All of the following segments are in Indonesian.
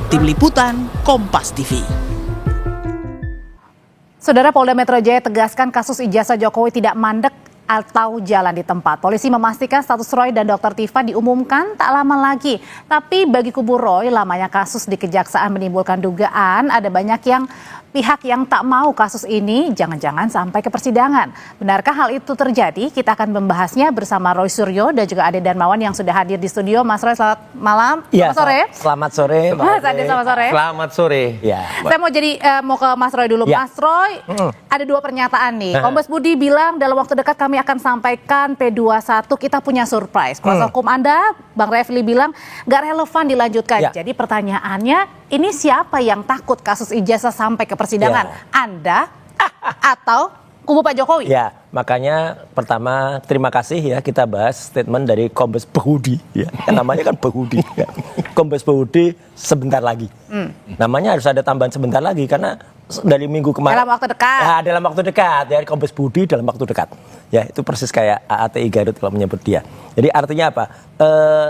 Tim Liputan Kompas TV. Saudara, Polda Metro Jaya tegaskan kasus ijazah Jokowi tidak mandek atau jalan di tempat. Polisi memastikan status Roy dan Dr. Tifa diumumkan tak lama lagi. Tapi bagi kubu Roy, lamanya kasus di Kejaksaan menimbulkan dugaan ada banyak pihak yang tak mau kasus ini jangan-jangan sampai ke persidangan. Benarkah hal itu terjadi? Kita akan membahasnya bersama Roy Suryo dan juga Ade Darmawan yang sudah hadir di studio. Mas Roy, selamat malam. Ya, selamat sore. Selamat sore. Mas Ade, selamat sore. Selamat sore. Ya. Saya mau ke Mas Roy dulu. Ya. Mas Roy, ada dua pernyataan nih. Kombes Budi bilang dalam waktu dekat kami akan sampaikan P21, kita punya surprise. Kuasa hukum Anda, Bang Refli bilang nggak relevan dilanjutkan. Ya. Jadi pertanyaannya, ini siapa yang takut kasus ijazah sampai ke persidangan? Ya. Anda atau kubu Pak Jokowi? Ya, makanya pertama terima kasih ya kita bahas statement dari Kombes Budi ya. Namanya kan Budi ya. Kombes Budi sebentar lagi. Namanya harus ada tambahan sebentar lagi karena dari minggu kemarin. Dalam waktu dekat. Ya, dalam waktu dekat. Ya, Kombes Budi dalam waktu dekat. Ya, itu persis kayak AATI Garut kalau menyebut dia. Jadi artinya apa?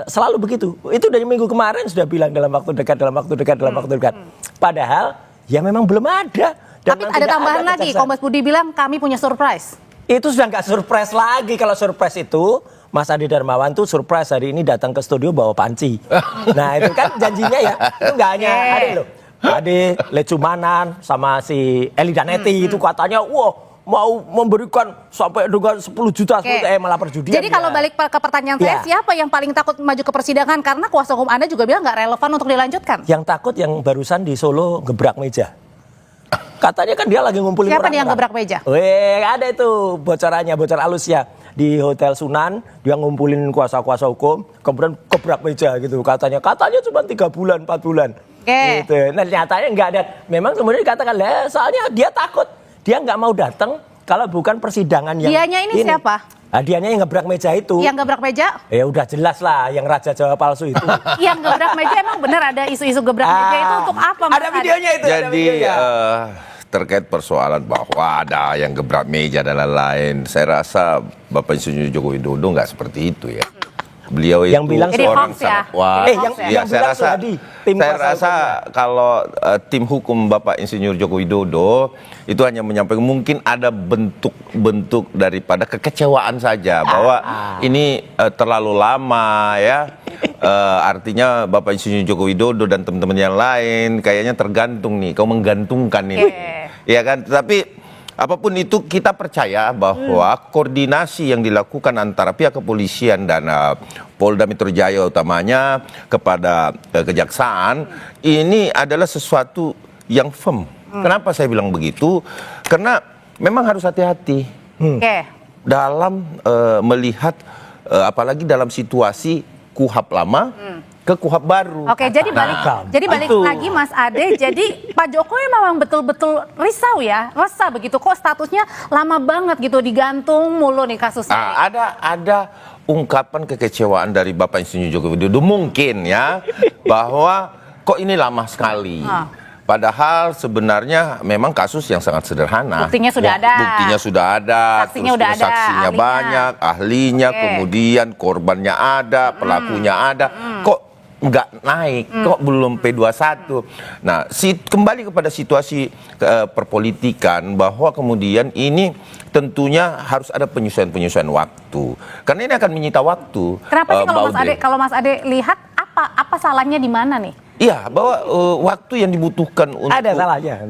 Selalu begitu. Itu dari minggu kemarin sudah bilang dalam waktu dekat, dalam waktu dekat, dalam waktu dekat. Padahal ya memang belum ada. Dan Tapi ada tambahan lagi, Kombes Budi bilang kami punya surprise. Itu sudah nggak surprise lagi. Kalau surprise itu, Mas Ade Darmawan tuh surprise hari ini datang ke studio bawa panci. Nah itu kan janjinya ya. Itu nggak hanya Ade loh. Ade, Lecumanan, sama si Eli Daneti itu katanya, wah mau memberikan sampai dengan 10 juta malah perjudian. Jadi kalau balik ke pertanyaan saya, siapa yang paling takut maju ke persidangan? Karena kuasa hukum Anda juga bilang nggak relevan untuk dilanjutkan. Yang takut yang barusan di Solo gebrak meja. Katanya kan dia lagi ngumpulin Siapa orang. nih yang gebrak meja? Weh, ada itu bocorannya, bocor halus ya. Di Hotel Sunan, dia ngumpulin kuasa-kuasa hukum, kemudian gebrak meja gitu. Katanya cuma 3 bulan, 4 bulan. Gitu. Nah nyatanya nggak ada. Memang kemudian dikatakan, soalnya dia takut. Dia nggak mau datang kalau bukan persidangan yang Dianya ini siapa? Nah, dianya yang gebrak meja itu. Yang gebrak meja? Ya udah jelas lah, yang Raja Jawa palsu itu. Yang gebrak meja emang benar ada isu-isu gebrak meja itu untuk apa? Mas Ada videonya itu. Jadi terkait persoalan bahwa ada yang gebrak meja dan lain-lain, saya rasa Bapak Insinyur Joko Widodo nggak seperti itu ya. Beliau yang itu bilang orang sangat wah. Saya rasa kalau tim hukum Bapak Insinyur Joko Widodo itu hanya menyampaikan mungkin ada bentuk-bentuk daripada kekecewaan saja bahwa ini terlalu lama ya. Artinya Bapak Insinyur Joko Widodo dan teman-teman yang lain kayaknya tergantung nih, kau menggantungkan ini. Ya kan, tapi apapun itu kita percaya bahwa koordinasi yang dilakukan antara pihak kepolisian dan Polda Metro Jaya utamanya kepada kejaksaan ini adalah sesuatu yang firm. Kenapa saya bilang begitu? Karena memang harus hati-hati dalam melihat apalagi dalam situasi KUHAP lama ke KUHAP baru. Oke, jadi balik lagi Mas Ade, jadi Pak Jokowi memang betul-betul risau ya, resah begitu, kok statusnya lama banget gitu, digantung mulu nih kasusnya. Ada ungkapan kekecewaan dari Bapak Insinyur Joko Widodo mungkin ya, bahwa kok ini lama sekali. Padahal sebenarnya memang kasus yang sangat sederhana. Buktinya sudah ada. Buktinya sudah ada, saksinya udah ada, saksinya banyak, ahlinya, kemudian korbannya ada, pelakunya ada. Kok nggak naik, kok belum P21. Nah, kembali kepada situasi perpolitikan bahwa kemudian ini tentunya harus ada penyesuaian waktu. Karena ini akan menyita waktu. Kenapa sih kalau Mas Ade lihat apa salahnya di mana nih? Iya, bahwa waktu yang dibutuhkan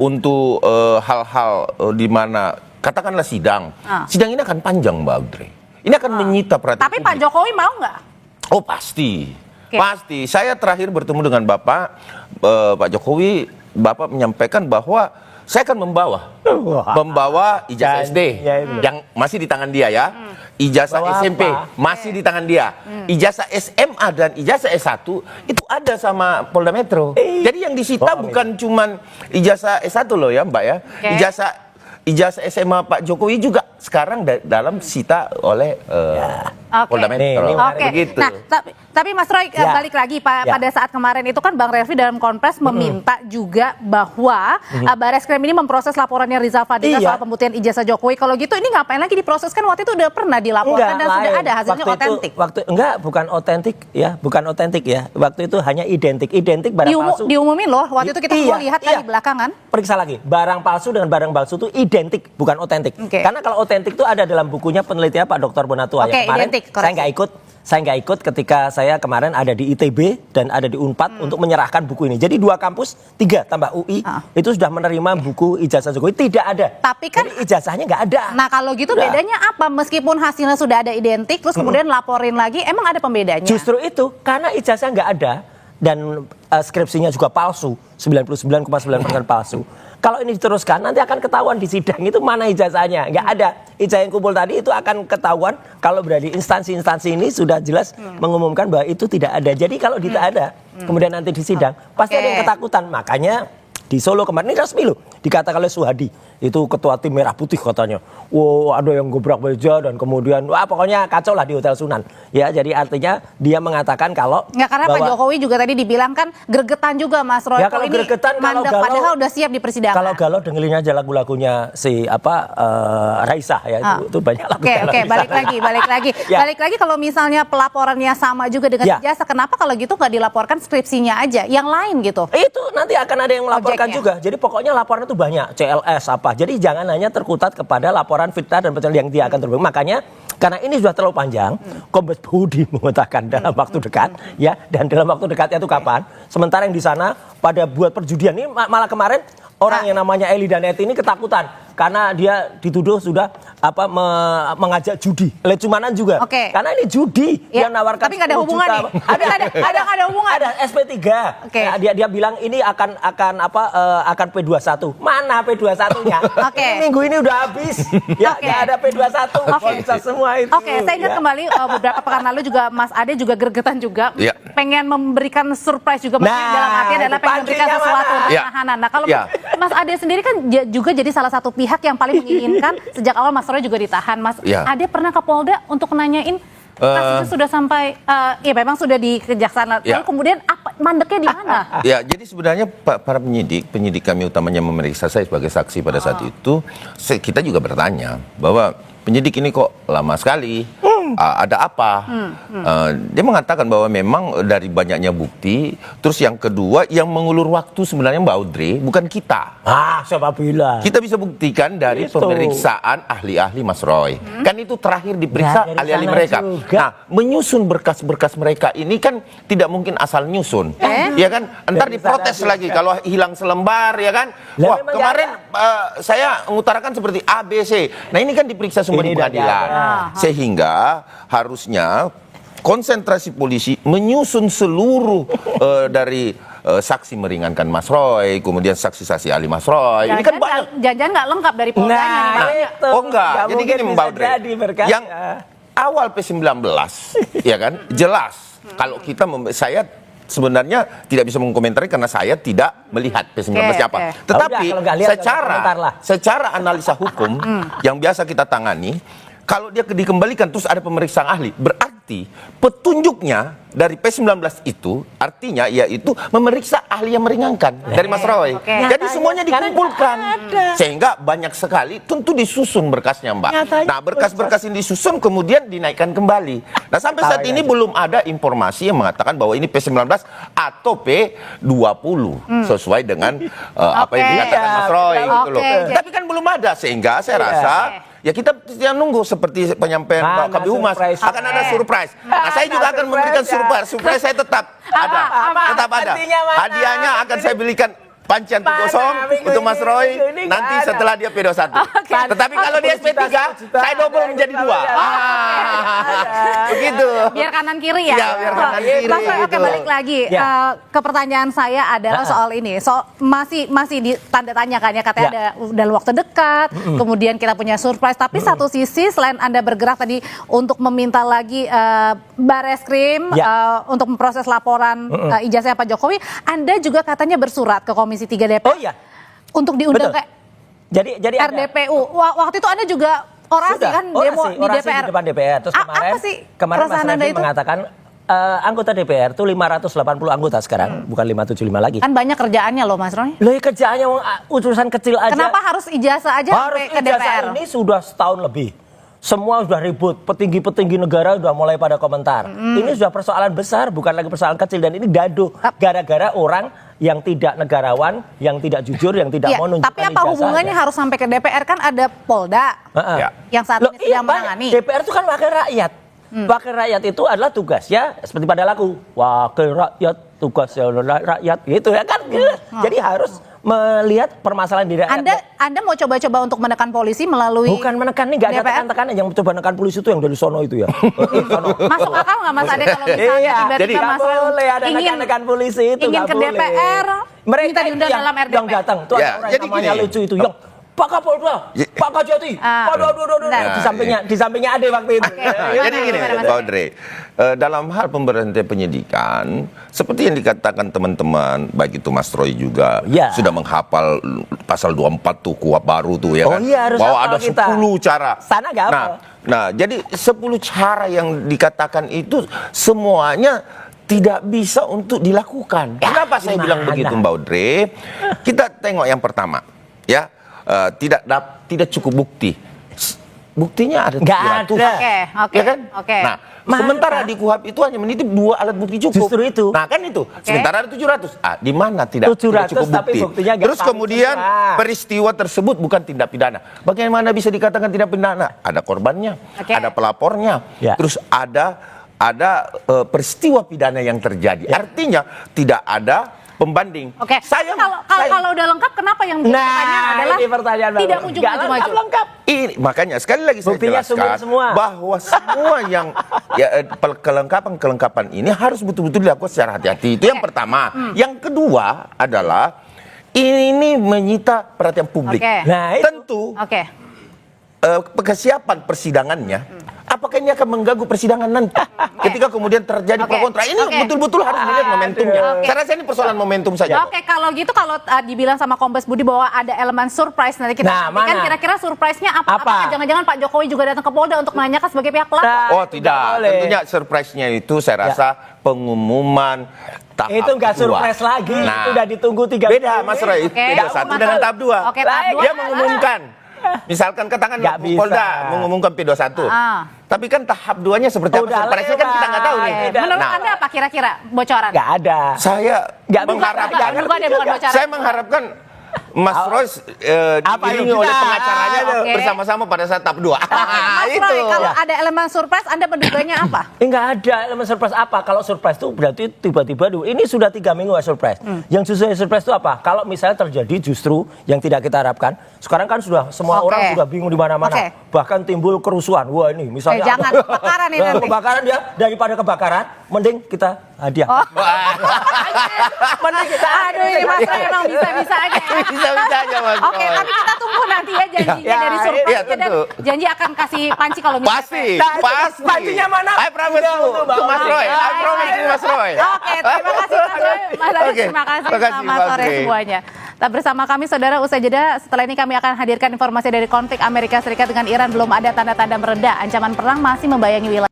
untuk hal-hal di mana katakanlah sidang ini akan panjang, Mbak Audrey. Ini akan menyita perhatian. Tapi Pak Jokowi mau nggak? Oh pasti. Pasti. Saya terakhir bertemu dengan Pak Jokowi, Bapak menyampaikan bahwa saya akan membawa ijazah SD yang masih di tangan dia ya. Ijazah SMP masih di tangan dia. Ijazah SMA dan ijazah S1 itu ada sama Polda Metro. Jadi yang disita bukan cuman ijazah S1 loh ya, Mbak ya. Ijazah SMA Pak Jokowi juga sekarang dalam sita oleh Polda Metro. Oke. Begitu. Nah, tapi Mas Roy balik lagi pada saat kemarin itu kan Bang Refli dalam konpres meminta juga bahwa Bareskrim ini memproses laporannya Rizal Fadila soal pembuktian ijazah Jokowi. Kalau gitu ini ngapain lagi diproses, kan waktu itu udah pernah dilaporkan dan sudah ada hasilnya otentik. Bukan otentik ya. Waktu itu hanya identik barang palsu. Diumumin loh. Waktu itu kita semua lihat kan di belakangan. Periksa lagi. Barang palsu dengan barang palsu itu identik, bukan otentik. Karena kalau otentik itu ada dalam bukunya penelitian Pak Dr. Bonatua yang kemarin. Saya nggak ikut ketika saya kemarin ada di ITB dan ada di Unpad untuk menyerahkan buku ini. Jadi 2 kampus, 3 tambah UI itu sudah menerima buku ijazah Jokowi. Tidak ada. Tapi kan jadi ijazahnya nggak ada. Nah kalau gitu bedanya apa? Meskipun hasilnya sudah ada identik, terus kemudian laporin lagi, emang ada pembedanya? Justru itu, karena ijazah nggak ada dan skripsinya juga palsu, 99,9% palsu. Kalau ini diteruskan nanti akan ketahuan di sidang itu mana ijazahnya. Nggak ada. Ijazah yang kumpul tadi itu akan ketahuan kalau berarti instansi-instansi ini sudah jelas mengumumkan bahwa itu tidak ada. Jadi kalau tidak ada, kemudian nanti di sidang pasti ada yang ketakutan. Makanya di Solo kemarin ini resmi loh, dikatakan oleh Suhadi, itu ketua tim Merah Putih katanya. Wow, ada yang gebrak meja dan kemudian pokoknya kacau lah di Hotel Sunan. Ya, jadi artinya dia mengatakan kalau karena Pak Jokowi juga tadi dibilang kan gregetan juga Mas Roy. Ya kalau gregetan, kalau galau, padahal udah siap di persidangan. Kalau galau dengerin aja lagu-lagunya si Raisa ya, itu banyak lagu. Oke, balik lagi. Balik lagi kalau misalnya pelaporannya sama juga dengan ijazah, kenapa kalau gitu nggak dilaporkan skripsinya aja, yang lain gitu? Itu nanti akan ada yang melaporkan juga. Jadi pokoknya laporan itu banyak, CLS apa. Jadi jangan hanya terkutat kepada laporan fitnah dan pencurian yang dia akan terbukti. Makanya karena ini sudah terlalu panjang, Kombes Budi mengatakan dalam waktu dekat, ya, dan dalam waktu dekatnya itu kapan? Sementara yang di sana pada buat perjudian ini malah kemarin orang yang namanya Eli Daneti ini ketakutan karena dia dituduh sudah mengajak judi, lecumanan juga. Karena ini judi yang nawarkan. Tapi nggak ada hubungan nih. Ada hubungan. Ada SP3. Dia bilang ini akan P21. Mana P21-nya? Minggu ini udah habis. Ya, nggak ada P21. Bisa semua itu. Saya ingat kembali beberapa pekan lalu juga Mas Ade juga gregetan juga, pengen memberikan surprise juga, dalam artian adalah pengen memberikan sesuatu untuk tahanan. Nah kalau Mas Ade sendiri kan juga jadi salah satu pihak yang paling menginginkan sejak awal Mas Roy juga ditahan. Mas Ade pernah ke Polda untuk nanyain kasusnya sudah sampai ya memang sudah di kejaksaan. Lalu kemudian mandeknya di mana? Ya, jadi sebenarnya para penyidik kami utamanya memeriksa saya sebagai saksi pada saat itu, kita juga bertanya bahwa penyidik ini kok lama sekali. Ada apa? Dia mengatakan bahwa memang dari banyaknya bukti. Terus yang kedua, yang mengulur waktu sebenarnya Mbak Audrey, bukan kita. Siapa bilang? Kita bisa buktikan dari pemeriksaan ahli-ahli Mas Roy. Kan itu terakhir diperiksa ahli-ahli mereka. Nah, menyusun berkas-berkas mereka ini kan tidak mungkin asal nyusun. Ya kan? Ntar diprotes lagi kalau hilang selembar, ya kan? Wah, kemarin saya mengutarakan seperti A, B, C. Nah, ini kan diperiksa semua di pengadilan. Sehingga harusnya konsentrasi polisi menyusun seluruh dari saksi meringankan Mas Roy, kemudian saksi-saksi ahli Mas Roy. Ini kan banyak. Jangan-jangan nggak lengkap dari Poldanya nih. Enggak. Jadi gini Mbak Audrey. Yang awal P19 ya kan jelas kalau saya sebenarnya tidak bisa mengkomentari karena saya tidak melihat P19 apa. Tetapi secara analisa hukum yang biasa kita tangani, kalau dia dikembalikan terus ada pemeriksaan ahli, berarti petunjuknya dari P19 itu artinya yaitu memeriksa ahli yang meringankan dari Mas Roy. Jadi semuanya dikumpulkan. Sehingga banyak sekali tentu disusun berkasnya, Mbak. Nah, berkas-berkas ini disusun kemudian dinaikkan kembali. Nah, sampai saat ini belum ada informasi yang mengatakan bahwa ini P19 atau P20 sesuai dengan apa yang dikatakan Mas Roy gitu loh. Tapi kan belum ada, sehingga saya rasa ya kita nunggu seperti penyampaian Pak Kabid Humas akan ada surprise. Nah, saya juga akan memberikan surprise saya tetap ada. Hadiahnya akan saya belikan pancian kosong untuk Mas Roy nanti setelah dia P21. Tetapi kalau dia SP3 saya double menjadi 2. Begitu. Biar kanan kiri ya. Iya, biar kanan kiri. Oke, balik lagi ke pertanyaan saya adalah soal ini. Masih di tanda tanya kan ya, katanya ada dalam waktu dekat, kemudian kita punya surprise, tapi satu sisi selain Anda bergerak tadi untuk meminta lagi Bareskrim untuk memproses laporan ijazah Pak Jokowi, Anda juga katanya bersurat ke Komisi 3 DPR untuk diundang ke jadi RDPU. Waktu itu Anda juga Orasi Sudah, kan demo di orasi DPR. di depan DPR. Terus kemarin, Apa sih kemarin Mas perasaan Anda Refli itu? mengatakan anggota DPR tuh 580 anggota sekarang, bukan 575 lagi. Kan banyak kerjaannya loh Mas Roy. Loh, kerjaannya urusan kecil aja. Kenapa harus ijazah aja Harus sampai ke ijazah DPR? ini sudah setahun lebih. Semua sudah ribut, petinggi-petinggi negara sudah mulai pada komentar. Ini sudah persoalan besar, bukan lagi persoalan kecil, dan ini gaduh gara-gara orang yang tidak negarawan, yang tidak jujur, yang tidak Iya, mau nunjukkan tapi apa hubungannya harus sampai ke DPR? Kan ada Polda Ya. yang saat ini sedang menangani. DPR itu kan wakil rakyat. Wakil rakyat itu adalah tugasnya seperti pada lagu wakil rakyat, tugasnya rakyat gitu ya kan. Jadi harus melihat permasalahan di rakyat. Anda mau coba-coba untuk menekan polisi melalui Bukan menekan, nih nggak ada DPR? tekan-tekanan. Yang coba menekan polisi itu yang dari sono itu ya. Masuk akal nggak Mas Ade kalau misalnya Iya, tiba-tiba jadi Mas nggak Roy boleh ada ingin tekan-tekan polisi itu, ingin nggak ke boleh. DPR, Mereka minta diundang dalam RDP. yang datang tuh Ya, ada orang jadi yang namanya gini. lucu itu yang Pak Kapolda, Pak Kajati, aduh, Bentar. di sampingnya ada waktu itu. Jadi gini, Pak Audrey, dalam hal pemberhentian penyidikan, seperti yang dikatakan teman-teman, baik itu Mas Roy juga Ya. sudah menghafal pasal 24 tuh kuhap baru tuh ya Oh kan, iya, harus bahwa hafal ada kita. 10 cara. Sana nggak hafal. Nah, jadi 10 cara yang dikatakan itu semuanya tidak bisa untuk dilakukan. Kenapa saya bilang gimana? begitu, Mbak Audrey? Kita tengok yang pertama, ya. Tidak cukup bukti. Buktinya ada Nggak 300. ada. Oke, Ya kan? oke. Nah, Masa? sementara di KUHP itu hanya menitip 2 alat bukti cukup. Justru itu. Nah, kan itu. Sementara ada 700. Di mana tidak 700 cukup tapi bukti. buktinya nggak Terus valid kemudian semua. peristiwa tersebut bukan tindak pidana. Bagaimana bisa dikatakan tindak pidana? Ada korbannya, Oke. ada pelapornya, Ya. terus ada peristiwa pidana yang terjadi. Artinya tidak ada pembanding. Oke. Saya Kalau udah lengkap, kenapa yang jadi pertanyaan adalah ini pertanyaan baru. tidak kunjung Nggak maju-maju? lengkap. Ini makanya sekali lagi saya Buktinya jelaskan sumber semua. bahwa semua yang kelengkapan ini harus betul-betul dilakukan secara hati-hati. Itu yang pertama. Yang kedua adalah ini menyita perhatian publik. Oke. Nah, itu. Tentu Oke. kesiapan persidangannya, apakah ini akan mengganggu persidangan nanti? Ketika kemudian terjadi Oke. pro kontra, ini Oke. betul-betul harus melihat momentumnya. Oke. Saya rasa ini persoalan momentum saja. Oke, kalau gitu kalau dibilang sama Kombes Budi bahwa ada elemen surprise nanti kita Nah, nantikan mana? kira-kira surprise-nya apa? Apa? Apakah jangan-jangan Pak Jokowi juga datang ke Polda untuk menanyakan sebagai pihak pelapor? Nah, Oh tidak, boleh. tentunya surprise-nya itu saya rasa pengumuman tahap Itu nggak kedua. surprise lagi, Nah, itu udah ditunggu 3 beda Mas Roy, Oke. beda satu Mas dengan Roy. tahap 2. Oke, tahap dua Dia adalah- mengumumkan. Misalkan katakan Nggak bisa. Polda mengumumkan P21. Tapi kan tahap 2-nya seperti apa Udah surprise-nya kan kita nggak tahu nih. lewat. Menurut Nah, Anda apa kira-kira bocoran? Nggak ada. saya Nggak mengharapkan bukan bocoran. saya mengharapkan Mas Royce Apa diiringi itu? oleh Nah, pengacaranya oke. bersama-sama pada saat tahap 2. Mas Roy, kalau ada elemen surprise, Anda menduganya apa? Nggak ada elemen surprise apa. Kalau surprise itu berarti tiba-tiba ini sudah 3 minggu nggak surprise. Yang justru surprise itu apa? Kalau misalnya terjadi justru yang tidak kita harapkan. Sekarang kan sudah semua Oke. orang sudah bingung di mana-mana. Oke. Bahkan timbul kerusuhan. Wah ini misalnya Jangan kebakaran ini nanti. kebakaran dia daripada kebakaran, mending kita hadiah. Oh. Mending kita Aduh, ini Mas Roy emang bisa-bisa aja. ya. Bisa-bisa aja, Mas Oke, Roy. tapi kita tunggu nanti ya janjinya Ya, dari iya, surprise dan tentu. janji akan kasih panci kalau misalnya. Pasti, Nah, pasti. pancinya mana? I promise Udah, you, untuk to Mas Roy. I promise you, Mas Roy. Oke, terima kasih Mas Roy. Mas Adi, Oke, terima kasih. terima kasih, Selamat Mas sore Roy. semuanya. Tetap bersama kami, saudara. Usai jeda, setelah ini kami akan hadirkan informasi dari konflik Amerika Serikat dengan Iran. Belum ada tanda-tanda mereda. Ancaman perang masih membayangi wilayah.